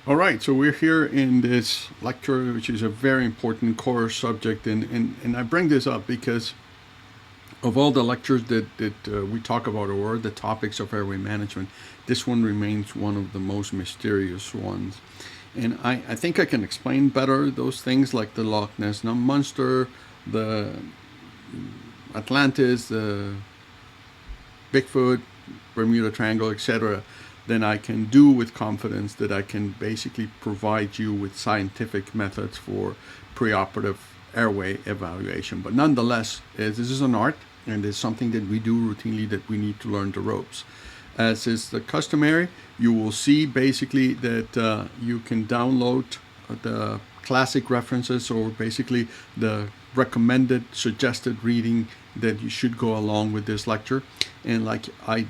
All right, so we're here in this lecture, which is a very important core subject, and I bring this up because of all the lectures that we talk about or the topics of airway management, this one remains one of the most mysterious ones. And I think I can explain better those things like the Loch Ness Monster, the Atlantis, the Bigfoot, Bermuda Triangle, etc., then I can do with confidence that I can basically provide you with scientific methods for preoperative airway evaluation. But nonetheless, this is an art and it's something that we do routinely that we need to learn the ropes. As is the customary, you will see basically that you can download the classic references or basically the recommended suggested reading that you should go along with this lecture. And like I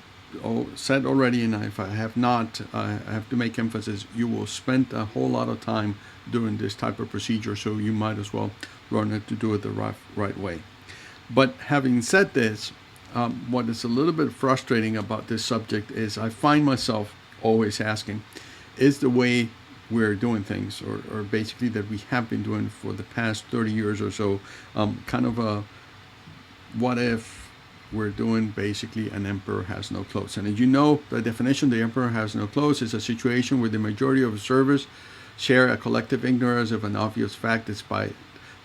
said already, and if I have not, I have to make emphasis, you will spend a whole lot of time doing this type of procedure, so you might as well learn it to do it the right way. But having said this, what is a little bit frustrating about this subject is I find myself always asking, is the way we're doing things, or basically that we have been doing for the past 30 years or so, kind of a what if we're doing basically an emperor has no clothes. And as you know, the definition the emperor has no clothes is a situation where the majority of observers share a collective ignorance of an obvious fact despite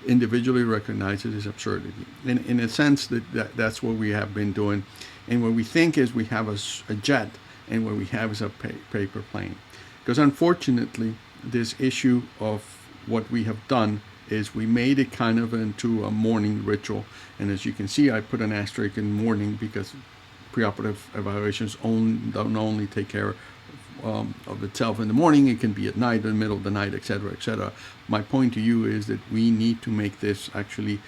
individually recognizes its absurdity. In a sense, that's what we have been doing. And what we think is we have a jet, and what we have is a paper plane. Because unfortunately, this issue of what we have done is we made it kind of into a morning ritual. And as you can see, I put an asterisk in morning because preoperative evaluations don't only take care of itself in the morning, it can be at night, in the middle of the night, etc., etc. My point to you is that we need to make this actually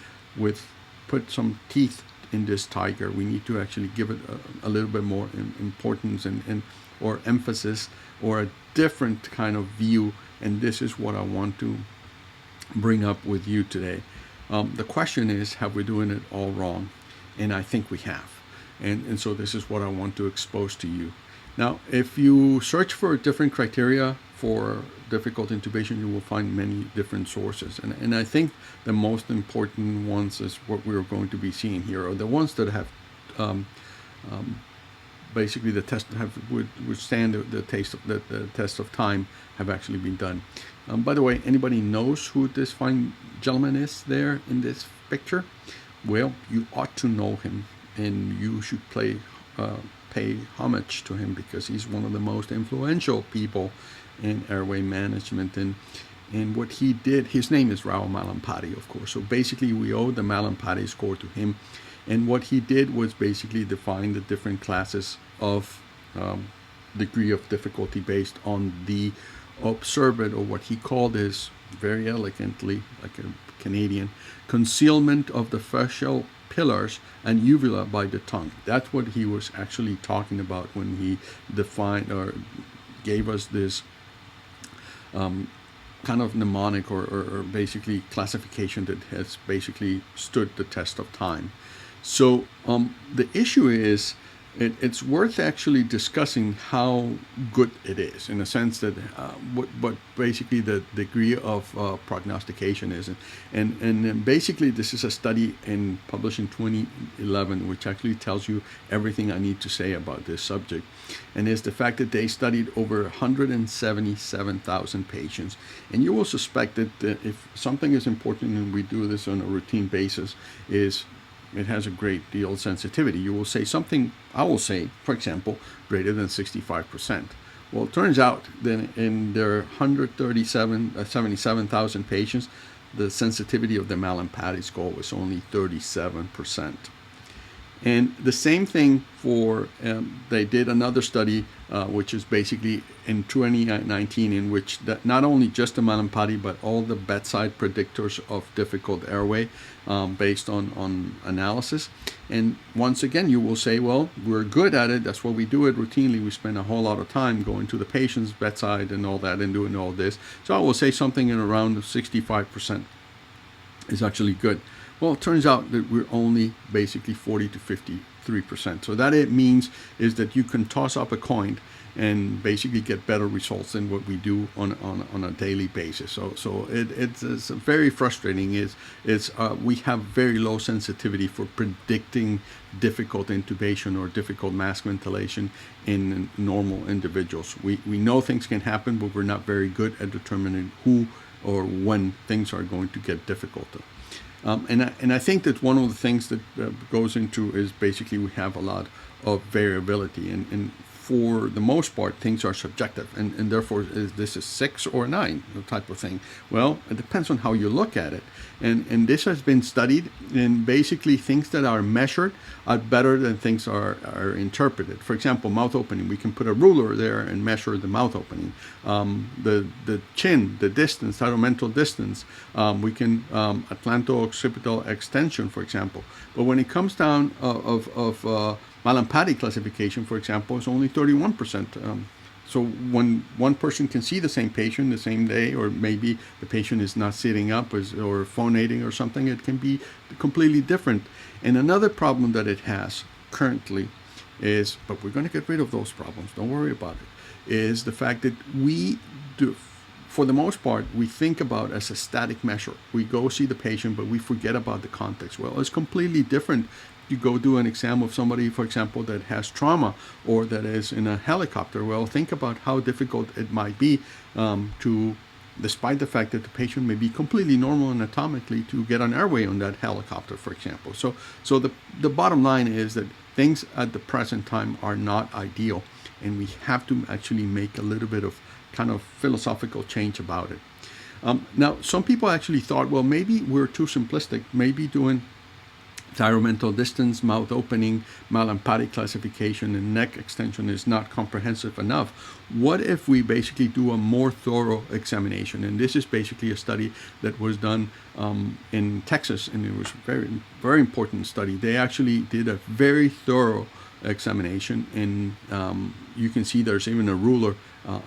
put some teeth in this tiger. We need to actually give it a little bit more importance and or emphasis or a different kind of view. And this is what I want to bring up with you today. The question is, have we doing it all wrong? And I think we have. And so this is what I want to expose to you. Now, if you search for different criteria for difficult intubation, you will find many different sources. And I think the most important ones is what we're going to be seeing here, or the ones that have basically the test would stand the test of time have actually been done. By the way, anybody knows who this fine gentleman is there in this picture? Well, you ought to know him, and you should pay homage to him because he's one of the most influential people in airway management. And what he did, his name is Rao Malampati, of course. So basically, we owe the Malampati score to him. And what he did was basically define the different classes of degree of difficulty based on the observed, or what he called is very elegantly, like a Canadian, concealment of the facial pillars and uvula by the tongue. That's what he was actually talking about when he defined or gave us this kind of mnemonic or basically classification that has basically stood the test of time. So the issue is it's worth actually discussing how good it is, in a sense that what basically the degree of prognostication is. And basically this is a study published in 2011, which actually tells you everything I need to say about this subject. And is the fact that they studied over 177,000 patients. And you will suspect that if something is important, and we do this on a routine basis, is it has a great deal of sensitivity. You will say something, I will say, for example, greater than 65%. Well, it turns out that in their 77,000 patients, the sensitivity of the Malampati score was only 37%. And the same thing for, they did another study, which is basically in 2019, in which not only just the Malampati, but all the bedside predictors of difficult airway based on analysis. And once again, you will say, well, we're good at it. That's what we do it routinely. We spend a whole lot of time going to the patient's bedside and all that and doing all this. So I will say something in around 65% is actually good. Well, it turns out that we're only basically 40 to 53%. So that it means is that you can toss up a coin and basically get better results than what we do on a daily basis. So it's very frustrating. We have very low sensitivity for predicting difficult intubation or difficult mask ventilation in normal individuals. We know things can happen, but we're not very good at determining who or when things are going to get difficult. And I think that one of the things that goes into is basically we have a lot of variability, and for the most part things are subjective, and therefore is this a 6 or 9 type of thing? Well, it depends on how you look at it, and this has been studied, and basically things that are measured are better than things are interpreted. For example, mouth opening, we can put a ruler there and measure the mouth opening. The chin, the distance, thyromental distance, we can atlanto-occipital extension, for example. But when it comes down of Malampati classification, for example, is only 31%. So when one person can see the same patient the same day, or maybe the patient is not sitting up or phonating or something, it can be completely different. And another problem that it has currently is, but we're going to get rid of those problems, don't worry about it, is the fact that we do, for the most part, we think about as a static measure. We go see the patient, but we forget about the context. Well, it's completely different. You go do an exam of somebody, for example, that has trauma or that is in a helicopter. Well, think about how difficult it might be to, despite the fact that the patient may be completely normal anatomically, to get an airway on that helicopter, for example. So the bottom line is that things at the present time are not ideal, and we have to actually make a little bit of kind of philosophical change about it. Now, some people actually thought, well, maybe we're too simplistic. Maybe doing thyromental distance, mouth opening, Malampati classification, and neck extension is not comprehensive enough. What if we basically do a more thorough examination? And this is basically a study that was done in Texas, and it was a very, very important study. They actually did a very thorough examination, and you can see there's even a ruler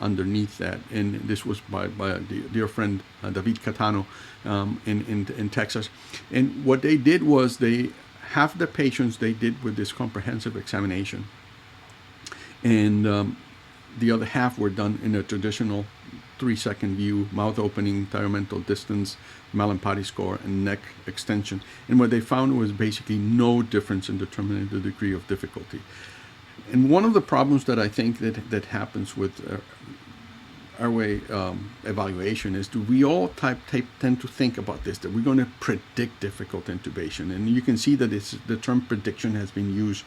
underneath that, and this was by a dear friend, David Catano, in Texas. And what they did was half the patients they did with this comprehensive examination, and the other half were done in a traditional 3-second view, mouth opening, thyromental distance, Malampati score, and neck extension. And what they found was basically no difference in determining the degree of difficulty. And one of the problems that I think that happens with airway evaluation is, do we all tend to think about this, that we're going to predict difficult intubation? And you can see that the term prediction has been used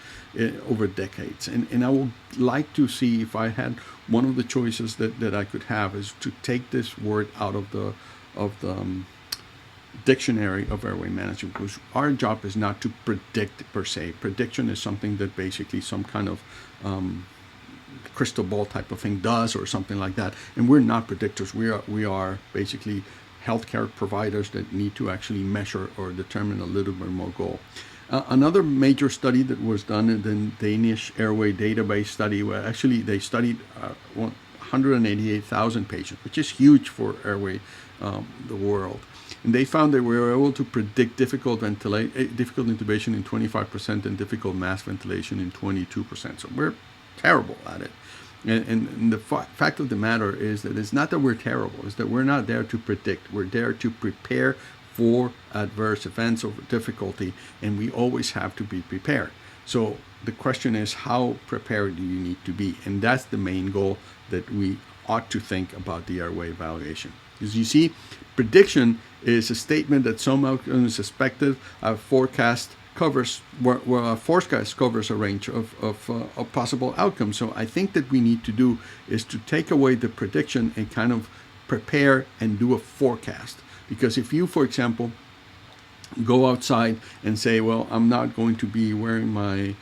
over decades. And I would like to see, if I had one of the choices that I could have, is to take this word out of the dictionary of airway management, because our job is not to predict per se. Prediction is something that basically some kind of crystal ball type of thing does, or something like that. And we're not predictors. We are basically healthcare providers that need to actually measure or determine a little bit more goal. Another major study that was done in the Danish Airway database study, where actually they studied 188,000 patients, which is huge for airway, the world. And they found that we were able to predict difficult intubation in 25% and difficult mask ventilation in 22%. So we're terrible at it. And the fact of the matter is that it's not that we're terrible, it's that we're not there to predict. We're there to prepare for adverse events or difficulty, and we always have to be prepared. So the question is, how prepared do you need to be? And that's the main goal that we ought to think about the airway evaluation. As you see, prediction is a statement that some outcome is expected. A forecast covers a forecast covers a range of possible outcomes. So I think that we need to do is to take away the prediction and kind of prepare and do a forecast. Because if you, for example, go outside and say, well, I'm not going to be wearing my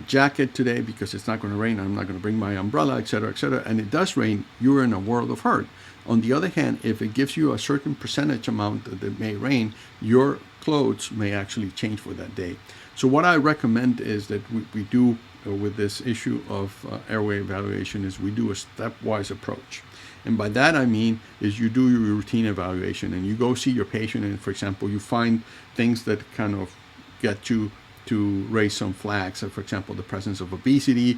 jacket today because it's not going to rain, I'm not going to bring my umbrella, etc., and it does rain, you're in a world of hurt. On the other hand, if it gives you a certain percentage amount that it may rain, your clothes may actually change for that day. So what I recommend is that we do with this issue of airway evaluation is we do a stepwise approach. And by that I mean is you do your routine evaluation and you go see your patient, and for example, you find things that kind of get you to raise some flags. So for example, the presence of obesity,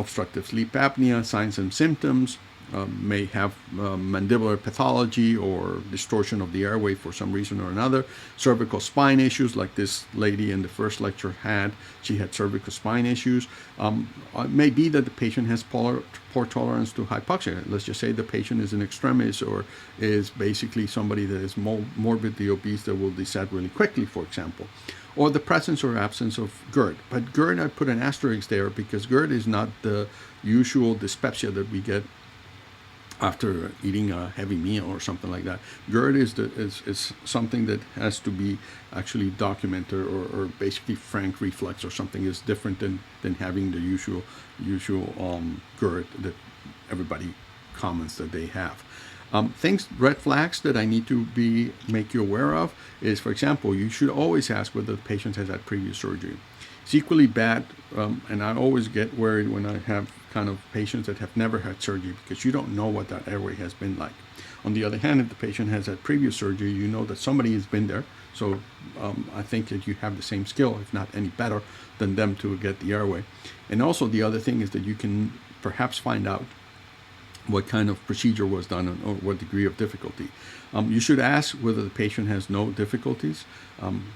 obstructive sleep apnea, signs and symptoms, may have mandibular pathology or distortion of the airway for some reason or another, cervical spine issues like this lady in the first lecture had. She had cervical spine issues. It may be that the patient has poor tolerance to hypoxia. Let's just say the patient is an extremis or is basically somebody that is morbidly obese that will descend really quickly, for example. Or the presence or absence of GERD. But GERD, I put an asterisk there because GERD is not the usual dyspepsia that we get after eating a heavy meal or something like that. GERD is something that has to be actually documented, or basically frank reflux or something is different than having the usual GERD that everybody comments that they have. Red flags that I need to make you aware of is, for example, you should always ask whether the patient has had previous surgery. It's equally bad, and I always get worried when I have kind of patients that have never had surgery because you don't know what that airway has been like. On the other hand, if the patient has had previous surgery, you know that somebody has been there. So I think that you have the same skill, if not any better, than them to get the airway. And also the other thing is that you can perhaps find out what kind of procedure was done or what degree of difficulty. You should ask whether the patient has no difficulties.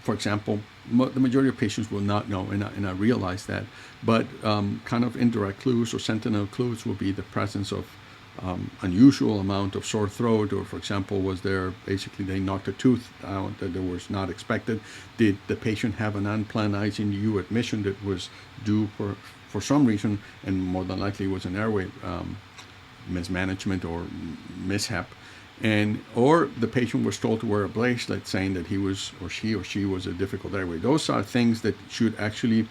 For example, the majority of patients will not know, and I realize that, but kind of indirect clues or sentinel clues will be the presence of unusual amount of sore throat, or for example, was there basically they knocked a tooth out that was not expected? Did the patient have an unplanned ICU admission that was due for some reason, and more than likely was an airway mismanagement or mishap? Or the patient was told to wear a bracelet saying that he was, or she was a difficult airway. Those are things that should actually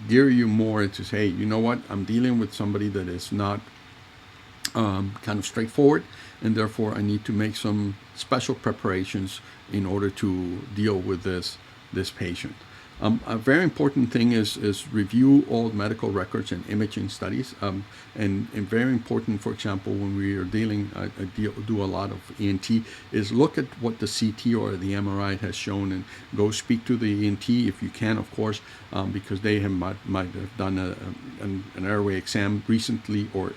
gear you more to say, you know what, I'm dealing with somebody that is not kind of straightforward, and therefore I need to make some special preparations in order to deal with this patient. A very important thing is review all medical records and imaging studies. And very important, for example, when we are dealing, I do a lot of ENT, is look at what the CT or the MRI has shown, and go speak to the ENT if you can, of course, because they might have done an airway exam recently, or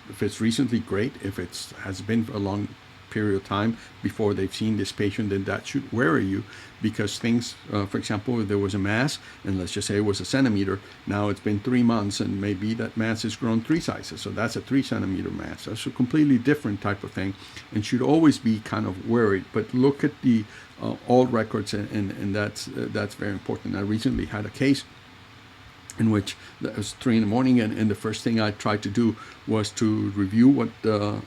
if it's recently, great. If it has been a long period of time before they've seen this patient, then that should worry you, because things, for example, if there was a mass, and let's just say it was a centimeter, now it's been 3 months and maybe that mass has grown 3 sizes, so that's a 3 centimeter mass. That's a completely different type of thing, and should always be kind of worried. But look at the all records, and that's very important. I recently had a case in which it was 3 a.m, and the first thing I tried to do was to review what the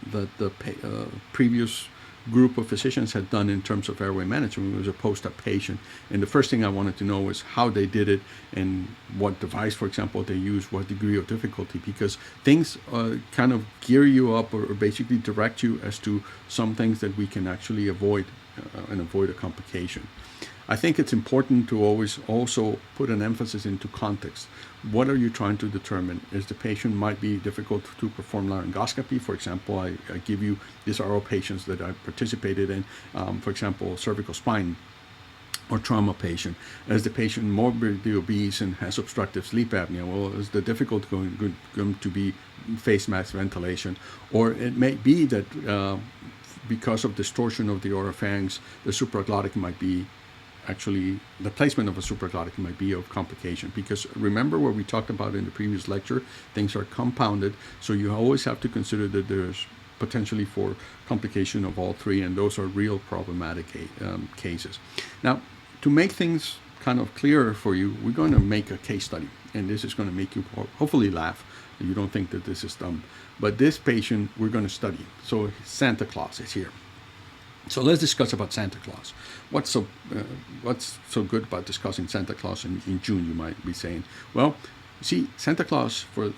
previous group of physicians had done in terms of airway management. It was a post-op patient, and the first thing I wanted to know was how they did it and what device, for example, they used, what degree of difficulty, because things kind of gear you up or basically direct you as to some things that we can actually avoid and avoid a complication. I think it's important to always also put an emphasis into context. What are you trying to determine? Is the patient might be difficult to perform laryngoscopy? For example, I give you, these are all patients that I participated in, for example, cervical spine or trauma patient. Is the patient morbidly obese and has obstructive sleep apnea? Well, is the difficult going to be face mask ventilation? Or it may be that because of distortion of the oropharynx, the supraglottic might be, actually the placement of a supraglottic might be of complication, because remember what we talked about in the previous lecture, things are compounded, so you always have to consider that there's potentially for complication of all three, and those are real problematic cases. Now, to make things kind of clearer for you, we're going to make a case study, and this is going to make you hopefully laugh. You don't think that this is dumb, but this patient we're going to study. So Santa Claus is here. So let's discuss about Santa Claus. What's so good about discussing Santa Claus in June, you might be saying? Well, you see, Santa Claus, as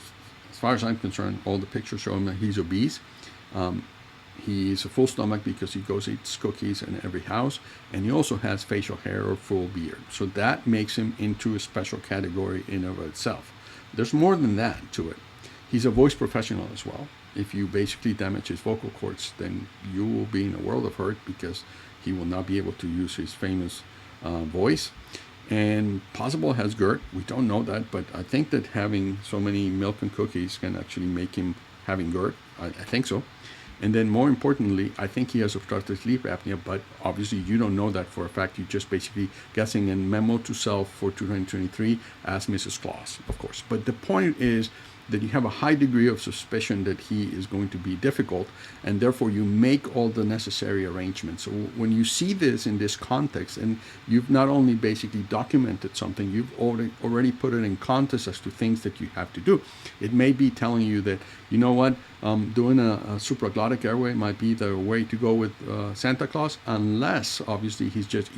far as I'm concerned, all the pictures show him that he's obese. He's a full stomach because he goes eats cookies in every house, and he also has facial hair or full beard. So that makes him into a special category in of itself. There's more than that to it. He's a voice professional as well. If you basically damage his vocal cords, then you will be in a world of hurt, because he will not be able to use his famous voice. and possible has GERD. We don't know that, but I think that having so many milk and cookies can actually make him having GERD. I think so. And then more importantly, I think he has obstructive sleep apnea, but obviously you don't know that for a fact. You're just basically guessing in memo to self for 2023 as Mrs. Claus, of course. But the point is that you have a high degree of suspicion that he is going to be difficult, and therefore you make all the necessary arrangements. So when you see this in this context, and you've not only basically documented something, you've already put it in context as to things that you have to do. It may be telling you that, you know what, doing a supraglottic airway might be the way to go with Santa Claus, unless obviously he's just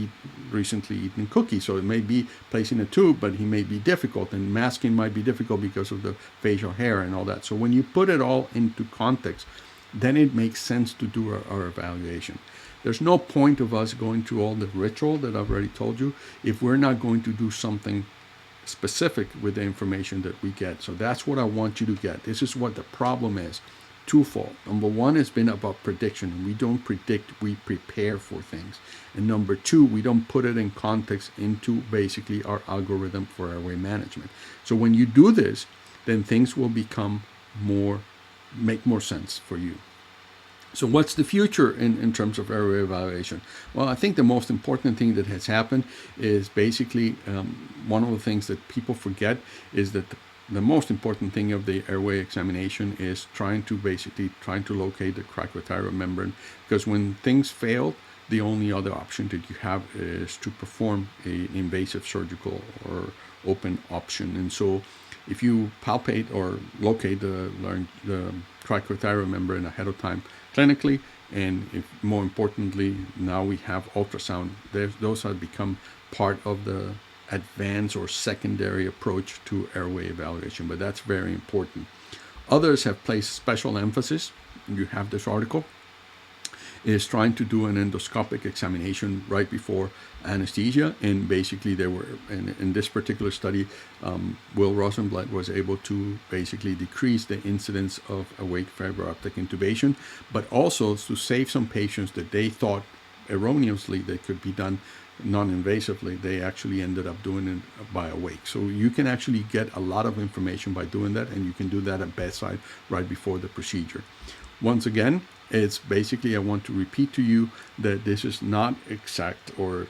recently eaten cookies. So it may be placing a tube, but he may be difficult, and masking might be difficult because of the facial hair and all that. So when you put it all into context, then it makes sense to do our evaluation. There's no point of us going through all the ritual that I've already told you if we're not going to do something specific with the information that we get. So that's what I want you to get. This is what the problem is. Twofold. Number one has been about prediction, and we don't predict, we prepare for things. And number two, we don't put it in context into basically our algorithm for airway management. So when you do this, then things will make more sense for you. So what's the future in terms of airway evaluation? Well, I think the most important thing that has happened is basically one of the things that people forget is that the most important thing of the airway examination is trying to locate the cricothyroid membrane, because when things fail, the only other option that you have is to perform an invasive surgical or open option. And so if you palpate or locate the cricothyroid membrane ahead of time clinically, and if more importantly, now we have ultrasound, those have become part of the advanced or secondary approach to airway evaluation, but that's very important. Others have placed special emphasis. You have this article is trying to do an endoscopic examination right before anesthesia, and basically they were in this particular study, Will Rosenblatt was able to basically decrease the incidence of awake fiber optic intubation, but also to save some patients that they thought erroneously they could be done non-invasively. They actually ended up doing it by awake. So you can actually get a lot of information by doing that, and you can do that at bedside right before the procedure. Once again, it's basically, I want to repeat to you that this is not exact or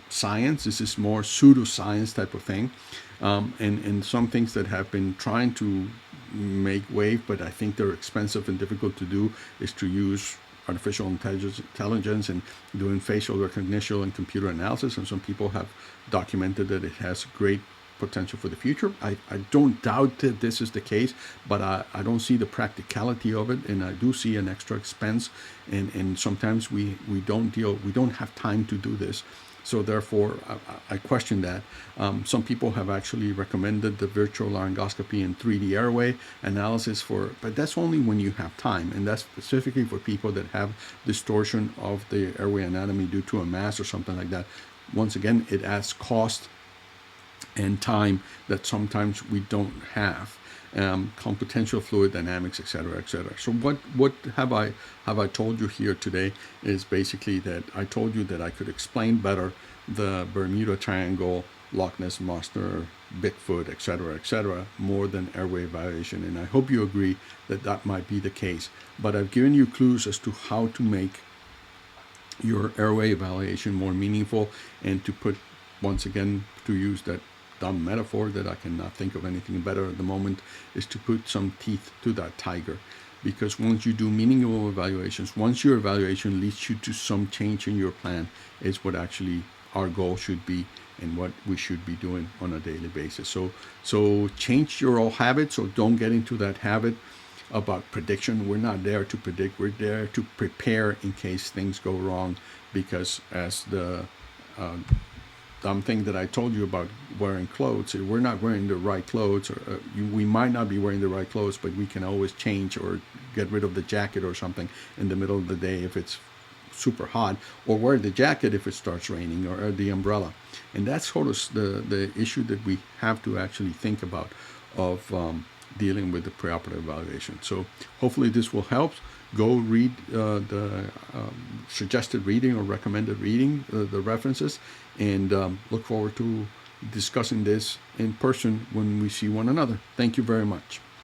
science. This is more pseudoscience type of thing. And some things that have been trying to make wave, but I think they're expensive and difficult to do, is to use artificial intelligence and doing facial recognition and computer analysis. And some people have documented that it has great potential for the future. I don't doubt that this is the case, but I don't see the practicality of it, and I do see an extra expense, and sometimes we don't have time to do this. So therefore, I question that. Some people have actually recommended the virtual laryngoscopy and 3D airway analysis but that's only when you have time, and that's specifically for people that have distortion of the airway anatomy due to a mass or something like that. Once again, it adds cost and time that sometimes we don't have. Computational fluid dynamics, etc., etc. So what have I told you here today is basically that I told you that I could explain better the Bermuda Triangle, Loch Ness Monster, Bigfoot, etc., more than airway evaluation, and I hope you agree that that might be the case. But I've given you clues as to how to make your airway evaluation more meaningful, and to put, once again, to use that dumb metaphor that I cannot think of anything better at the moment, is to put some teeth to that tiger. Because once you do meaningful evaluations, once your evaluation leads you to some change in your plan, is what actually our goal should be and what we should be doing on a daily basis. So change your old habits, or don't get into that habit about prediction. We're not there to predict, we're there to prepare in case things go wrong, because as the dumb thing that I told you about wearing clothes, we're not wearing the right clothes, or we might not be wearing the right clothes, but we can always change or get rid of the jacket or something in the middle of the day if it's super hot, or wear the jacket if it starts raining, or the umbrella. And that's sort of the issue that we have to actually think about of dealing with the preoperative evaluation. So hopefully this will help. Go read the suggested reading or recommended reading, the references, and look forward to discussing this in person when we see one another. Thank you very much.